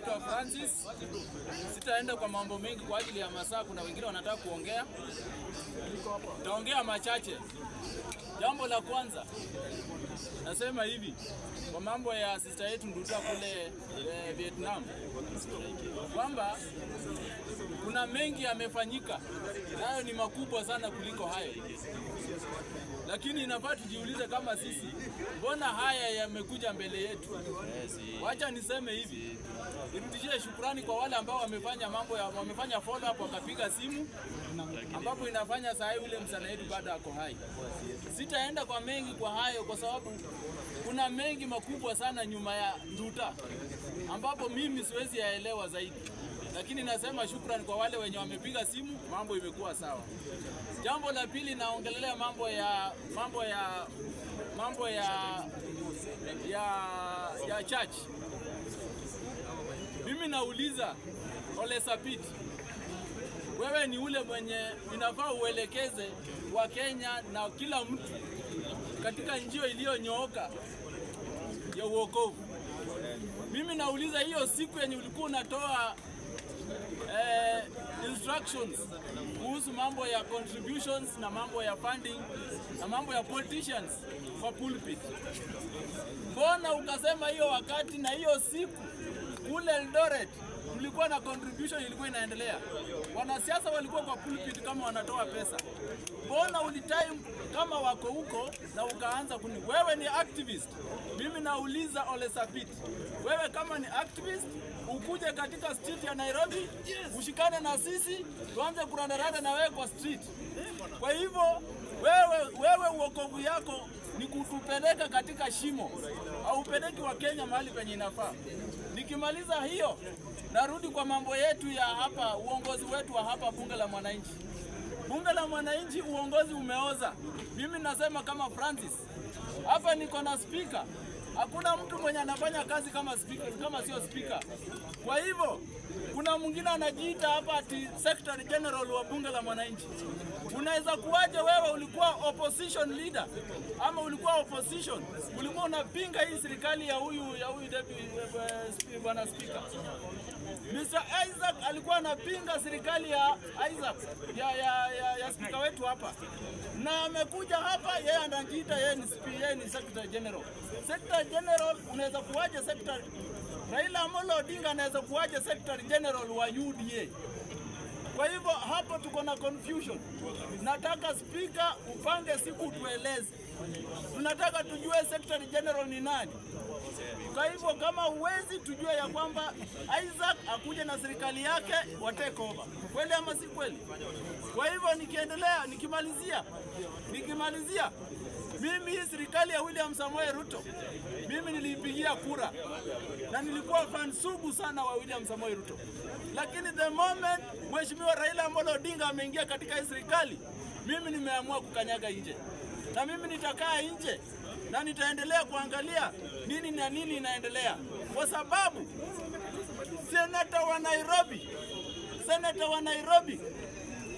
Kwa Francis, sitaenda kwa mambo mengi kwa ajili ya masaa, kuna wengine wanataka kuongea. Taongea machache. Jambo la kwanza, nasema hivi, kwa mambo ya sister yetu Nduta kule Vietnam, kwamba kuna mengi yamefanyika, nayo ni makubwa sana kuliko hayo. Lakini inafaa tujiulize kama sisi, mbona haya yamekuja mbele yetu? Wacha niseme hivi, nirudishie shukrani kwa wale ambao wamefanya follow up, wakapiga simu, ambapo inafanya saa hii ule msana yetu bado ako hai. Sitaenda kwa mengi kwa hayo kwa sababu kuna mengi makubwa sana nyuma ya Nduta, ambapo mimi siwezi yaelewa zaidi. Lakini nasema shukrani kwa wale wenye wamepiga simu, mambo imekuwa sawa. Jambo la pili, naongelelea mambo ya church. Mimi nauliza Ole Sapit, wewe ni ule mwenye inafaa uelekeze wa Kenya na kila mtu katika njia iliyonyooka ya uokovu. Mimi nauliza, hiyo siku yenye ulikuwa unatoa instructions kuhusu mambo ya contributions na mambo ya funding na mambo ya politicians kwa pulpit, mbona ukasema hiyo wakati na hiyo siku kule Eldoret ulikuwa na contribution ilikuwa inaendelea, wanasiasa walikuwa kwa pulpit kama wanatoa pesa? Mbona ulitime kama wako huko na ukaanza wewe ni activist? Mimi nauliza Ole Sapit, wewe kama ni activist, ukuje katika street ya Nairobi, ushikane na sisi, tuanze kurandaranda na wewe kwa street. Kwa hivyo wewe uokovu yako ni kutupeleka katika shimo, au upeleki wa Kenya mahali penye inafaa. Nikimaliza hiyo, narudi kwa mambo yetu ya hapa, uongozi wetu wa hapa bunge la mwananchi. Bunge la mwananchi, uongozi umeoza. Mimi nasema kama Francis, hapa niko na speaker. Hakuna mtu mwenye anafanya kazi kama speaker, kama sio speaker. Kwa hivyo kuna mwingine anajiita hapa ati Secretary General wa bunge la mwananchi. Unaweza kuwaje wewe ulikuwa opposition leader ama ulikuwa opposition, ulikuwa unapinga hii serikali ya huyu bwana speaker? Mr. Isaac alikuwa anapinga serikali ya Isaac ya speaker wetu hapa, na amekuja hapa yeye anajiita yeye ni Secretary General. Secretary General unaweza kuwaje secretary? Raila Amolo Odinga anaweza kuwaje Secretary General wa UDA? Kwa hivyo hapo tuko na confusion. Nataka speaker upange siku tueleze. Tunataka tujue Secretary General ni nani. Kwa hivyo kama uwezi tujue ya kwamba Isaac akuje na serikali yake wa take over, kweli ama si kweli? Kwa hivyo nikiendelea, nikimalizia mimi hii serikali ya William Samoei Ruto, mimi nilipigia kura na nilikuwa fan sugu sana wa William Samoei Ruto. Lakini the moment Mheshimiwa Raila Amolo Odinga ameingia katika hii serikali, mimi nimeamua kukanyaga nje. Na mimi nitakaa nje na nitaendelea kuangalia nini na nini inaendelea, kwa sababu Senator wa Nairobi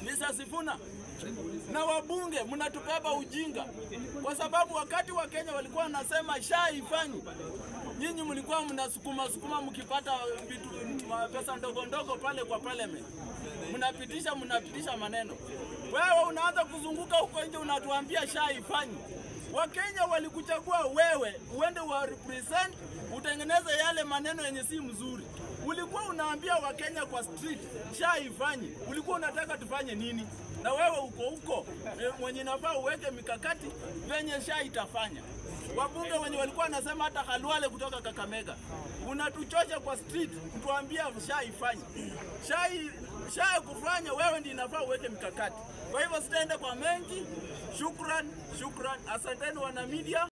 Mr. Sifuna na wabunge mnatubeba ujinga, kwa sababu wakati wa Kenya walikuwa wanasema SHA ifanyi, nyinyi mlikuwa mnasukuma mkipata vitu pesa ndogo ndogo pale kwa parliament, mnapitisha maneno. Wewe unaanza kuzunguka huko nje unatuambia SHA ifanyi. Wakenya walikuchagua wewe uende wa represent, utengeneze yale maneno yenye si mzuri. Ulikuwa unaambia Wakenya kwa street SHA ifanyi, ulikuwa unataka tufanye nini? Na wewe uko huko mwenye nafaa uweke mikakati venye SHA itafanya. Wabunge wenye walikuwa nasema hata Khalwale kutoka Kakamega, unatuchocha kwa street kutuambia SHA ifanyi. SHA kufanya, wewe ndiye inafaa uweke mikakati. Kwa hivyo sitaenda kwa mengi. Shukran, asanteni wana media.